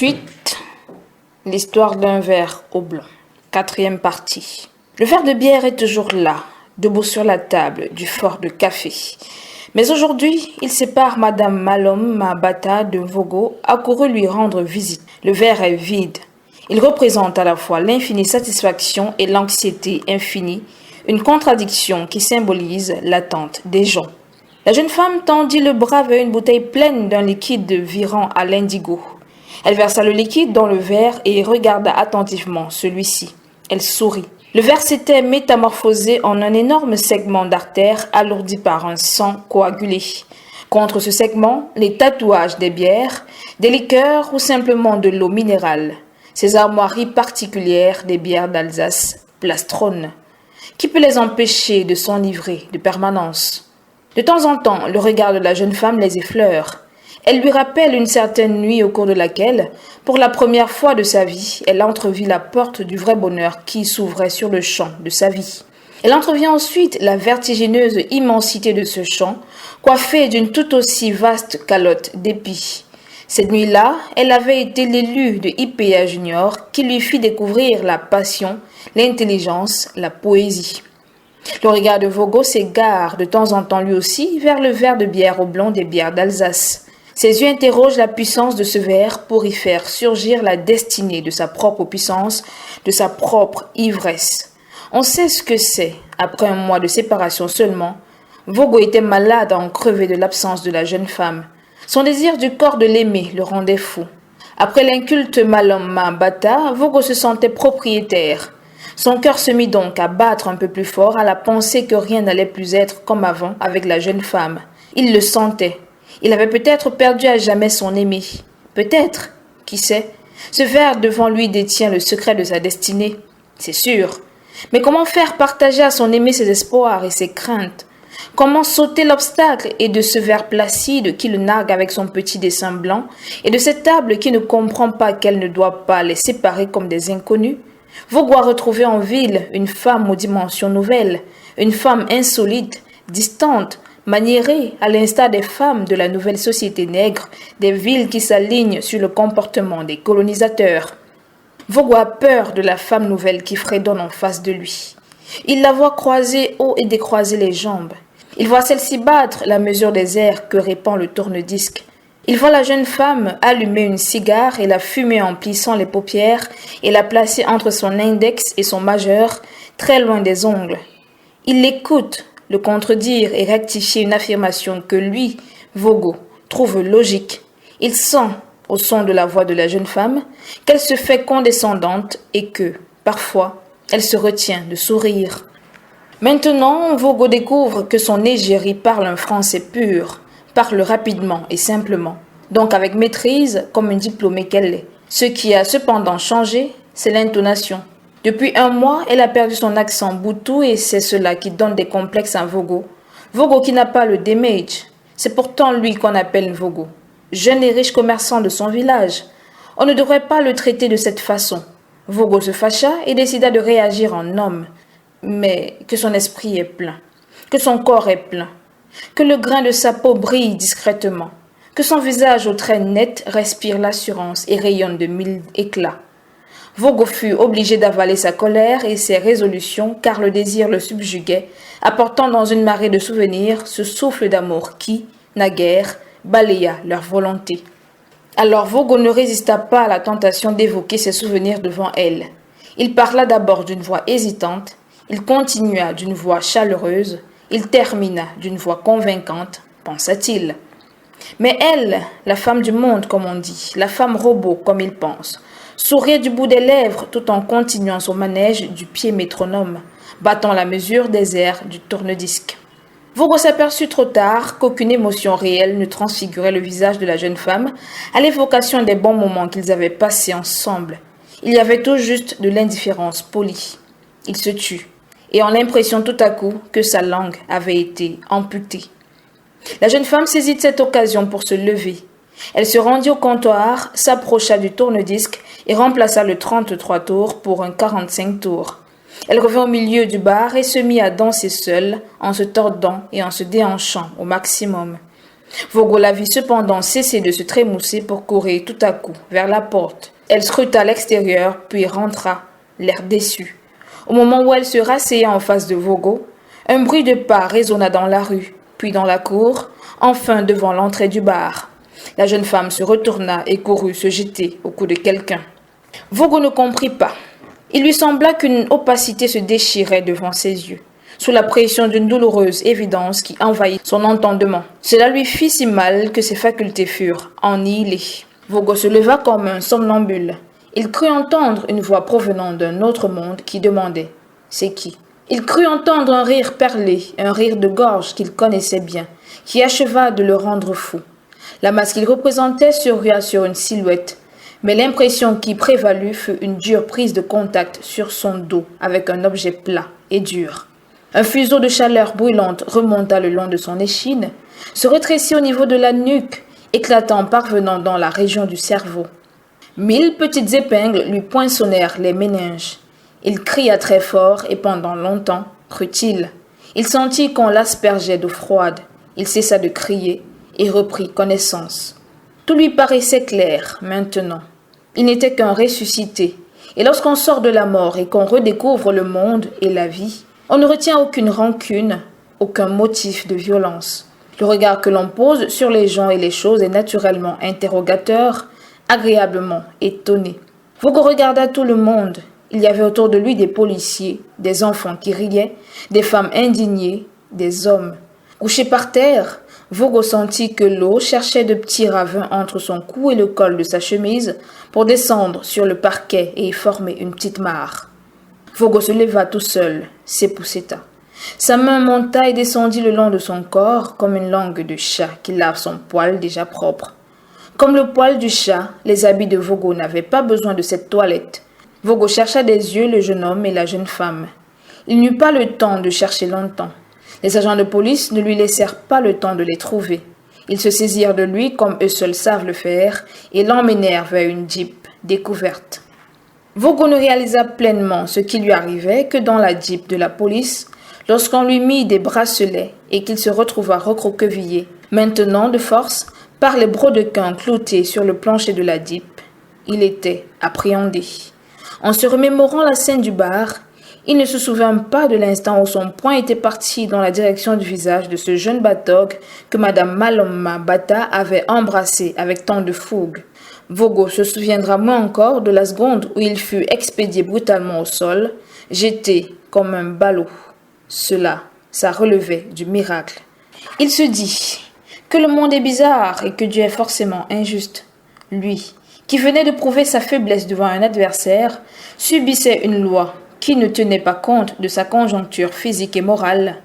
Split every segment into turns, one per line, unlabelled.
Suite, l'histoire d'un verre au blanc. Quatrième partie. Le verre de bière est toujours là, debout sur la table du fort de café. Mais aujourd'hui, il sépare Madame Malom Mabata de Vogo, accouru lui rendre visite. Le verre est vide. Il représente à la fois l'infinie satisfaction et l'anxiété infinie, une contradiction qui symbolise l'attente des gens. La jeune femme tendit le bras vers une bouteille pleine d'un liquide virant à l'indigo. Elle versa le liquide dans le verre et regarda attentivement celui-ci. Elle sourit. Le verre s'était métamorphosé en un énorme segment d'artère alourdi par un sang coagulé. Contre ce segment, les tatouages des bières, des liqueurs ou simplement de l'eau minérale. Ces armoiries particulières des bières d'Alsace plastronnent. Qui peut les empêcher de s'enivrer de permanence? De temps en temps, le regard de la jeune femme les effleure. Elle lui rappelle une certaine nuit au cours de laquelle, pour la première fois de sa vie, elle entrevit la porte du vrai bonheur qui s'ouvrait sur le champ de sa vie. Elle entrevit ensuite la vertigineuse immensité de ce champ, coiffé d'une tout aussi vaste calotte d'épis. Cette nuit-là, elle avait été l'élu de IPA Junior qui lui fit découvrir la passion, l'intelligence, la poésie. Le regard de Vogo s'égare de temps en temps lui aussi vers le verre de bière au blanc des bières d'Alsace. Ses yeux interrogent la puissance de ce verre pour y faire surgir la destinée de sa propre puissance, de sa propre ivresse. On sait ce que c'est. Après un mois de séparation seulement, Vogo était malade à en crever de l'absence de la jeune femme. Son désir du corps de l'aimer le rendait fou. Après l'inculte Malom Mabata, Vogo se sentait propriétaire. Son cœur se mit donc à battre un peu plus fort à la pensée que rien n'allait plus être comme avant avec la jeune femme. Il le sentait. Il avait peut-être perdu à jamais son aimé. Peut-être, qui sait, ce verre devant lui détient le secret de sa destinée. C'est sûr. Mais comment faire partager à son aimé ses espoirs et ses craintes? Comment sauter l'obstacle et de ce verre placide qui le nargue avec son petit dessin blanc et de cette table qui ne comprend pas qu'elle ne doit pas les séparer comme des inconnus? Vogo a retrouvé en ville une femme aux dimensions nouvelles, une femme insolite, distante, maniérée à l'instar des femmes de la nouvelle société nègre, des villes qui s'alignent sur le comportement des colonisateurs. Vogo a peur de la femme nouvelle qui fredonne en face de lui. Il la voit croiser haut et décroiser les jambes. Il voit celle-ci battre la mesure des airs que répand le tourne-disque. Il voit la jeune femme allumer une cigare et la fumer en plissant les paupières et la placer entre son index et son majeur, très loin des ongles. Il l'écoute, le contredire et rectifier une affirmation que lui, Vogo, trouve logique. Il sent, au son de la voix de la jeune femme, qu'elle se fait condescendante et que, parfois, elle se retient de sourire. Maintenant, Vogo découvre que son égérie parle un français pur, parle rapidement et simplement, donc avec maîtrise comme une diplômée qu'elle est. Ce qui a cependant changé, c'est l'intonation. Depuis un mois, elle a perdu son accent boutou et c'est cela qui donne des complexes à Vogo. Vogo qui n'a pas le damage. C'est pourtant lui qu'on appelle Vogo. Jeune et riche commerçant de son village. On ne devrait pas le traiter de cette façon. Vogo se fâcha et décida de réagir en homme. Mais que son esprit est plein. Que son corps est plein. Que le grain de sa peau brille discrètement. Que son visage aux traits nets respire l'assurance et rayonne de mille éclats. Vogo fut obligé d'avaler sa colère et ses résolutions car le désir le subjuguait, apportant dans une marée de souvenirs ce souffle d'amour qui, naguère, balaya leur volonté. Alors Vogo ne résista pas à la tentation d'évoquer ses souvenirs devant elle. Il parla d'abord d'une voix hésitante, il continua d'une voix chaleureuse, il termina d'une voix convaincante, pensa-t-il. Mais elle, la femme du monde comme on dit, la femme robot comme il pense, souriait du bout des lèvres tout en continuant son manège du pied métronome, battant la mesure des airs du tourne-disque. Vogo s'aperçut trop tard qu'aucune émotion réelle ne transfigurait le visage de la jeune femme à l'évocation des bons moments qu'ils avaient passés ensemble. Il y avait tout juste de l'indifférence polie. Il se tut, ayant l'impression tout à coup que sa langue avait été amputée. La jeune femme saisit cette occasion pour se lever. Elle se rendit au comptoir, s'approcha du tourne-disque et remplaça le 33 tours pour un 45 tours. Elle revint au milieu du bar et se mit à danser seule, en se tordant et en se déhanchant au maximum. Vogo la vit cependant cesser de se trémousser pour courir tout à coup vers la porte. Elle scruta l'extérieur, puis rentra, l'air déçu. Au moment où elle se rasseyait en face de Vogo, un bruit de pas résonna dans la rue, puis dans la cour, enfin devant l'entrée du bar. La jeune femme se retourna et courut se jeter au cou de quelqu'un. Vogo ne comprit pas. Il lui sembla qu'une opacité se déchirait devant ses yeux, sous la pression d'une douloureuse évidence qui envahit son entendement. Cela lui fit si mal que ses facultés furent annihilées. Vogo se leva comme un somnambule. Il crut entendre une voix provenant d'un autre monde qui demandait « C'est qui ?» Il crut entendre un rire perlé, un rire de gorge qu'il connaissait bien, qui acheva de le rendre fou. La masse qu'il représentait surgit sur une silhouette, mais l'impression qui prévalut fut une dure prise de contact sur son dos avec un objet plat et dur. Un fuseau de chaleur brûlante remonta le long de son échine, se rétrécit au niveau de la nuque, éclatant parvenant dans la région du cerveau. 1000 petites épingles lui poinçonnèrent les méninges. Il cria très fort et pendant longtemps, crut-il. Il sentit qu'on l'aspergeait d'eau froide. Il cessa de crier et reprit connaissance. Tout lui paraissait clair maintenant. Il n'était qu'un ressuscité. Et lorsqu'on sort de la mort et qu'on redécouvre le monde et la vie, on ne retient aucune rancune, aucun motif de violence. Le regard que l'on pose sur les gens et les choses est naturellement interrogateur, agréablement étonné. Vogo regarda tout le monde. Il y avait autour de lui des policiers, des enfants qui riaient, des femmes indignées, des hommes. Couché par terre, Vogo sentit que l'eau cherchait de petits ravins entre son cou et le col de sa chemise pour descendre sur le parquet et y former une petite mare. Vogo se leva tout seul, s'épousseta. Sa main monta et descendit le long de son corps comme une langue de chat qui lave son poil déjà propre. Comme le poil du chat, les habits de Vogo n'avaient pas besoin de cette toilette. Vogo chercha des yeux le jeune homme et la jeune femme. Il n'eut pas le temps de chercher longtemps. Les agents de police ne lui laissèrent pas le temps de les trouver. Ils se saisirent de lui comme eux seuls savent le faire et l'emmenèrent vers une jeep découverte. Vogo ne réalisa pleinement ce qui lui arrivait que dans la jeep de la police, lorsqu'on lui mit des bracelets et qu'il se retrouva recroquevillé, maintenant de force, par les brodequins cloutés sur le plancher de la jeep. Il était appréhendé. En se remémorant la scène du bar, il ne se souvint pas de l'instant où son poing était parti dans la direction du visage de ce jeune batog que Madame Maloma Bata avait embrassé avec tant de fougue. Vogo se souviendra moins encore de la seconde où il fut expédié brutalement au sol, jeté comme un ballot. Cela, ça relevait du miracle. Il se dit que le monde est bizarre et que Dieu est forcément injuste. Lui, qui venait de prouver sa faiblesse devant un adversaire, subissait une loi qui ne tenait pas compte de sa conjoncture physique et morale.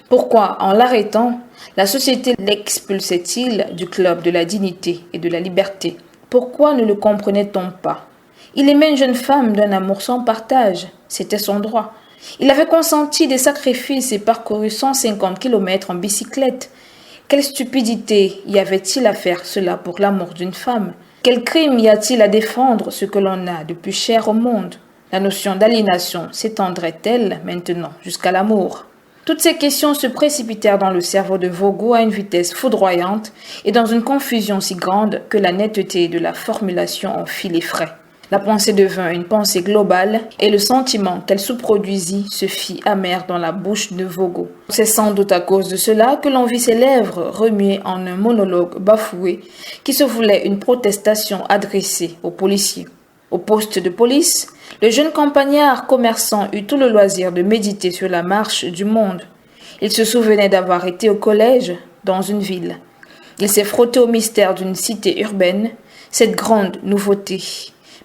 Pourquoi, en l'arrêtant, la société l'expulsait-il du club de la dignité et de la liberté? Pourquoi ne le comprenait-on pas? Il aimait une jeune femme d'un amour sans partage, c'était son droit. Il avait consenti des sacrifices et parcouru 150 kilomètres en bicyclette. Quelle stupidité y avait-il à faire cela pour l'amour d'une femme? Quel crime y a-t-il à défendre ce que l'on a de plus cher au monde? La notion d'aliénation s'étendrait-elle maintenant jusqu'à l'amour? Toutes ces questions se précipitèrent dans le cerveau de Vogo à une vitesse foudroyante et dans une confusion si grande que la netteté de la formulation en fit les frais. La pensée devint une pensée globale et le sentiment qu'elle sous-produisit se fit amer dans la bouche de Vogo. C'est sans doute à cause de cela que l'on vit ses lèvres remuer en un monologue bafoué qui se voulait une protestation adressée aux policiers. Au poste de police, le jeune campagnard commerçant eut tout le loisir de méditer sur la marche du monde. Il se souvenait d'avoir été au collège dans une ville. Il s'est frotté au mystère d'une cité urbaine, cette grande nouveauté.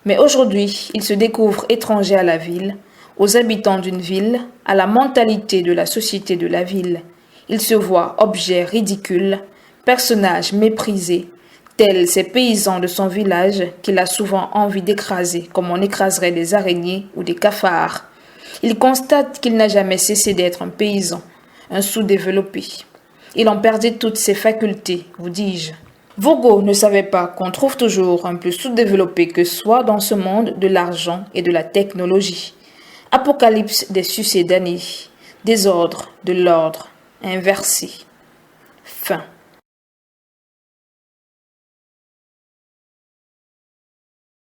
Mais aujourd'hui, il se découvre étranger à la ville, aux habitants d'une ville, à la mentalité de la société de la ville. Il se voit objet ridicule, personnage méprisé, tel ces paysans de son village qu'il a souvent envie d'écraser comme on écraserait des araignées ou des cafards. Il constate qu'il n'a jamais cessé d'être un paysan, un sous-développé. Il en perdait toutes ses facultés, vous dis-je. Vogo ne savait pas qu'on trouve toujours un plus sous-développé que soi dans ce monde de l'argent et de la technologie. Apocalypse des succédanés, désordre de l'ordre, inversé. Fin.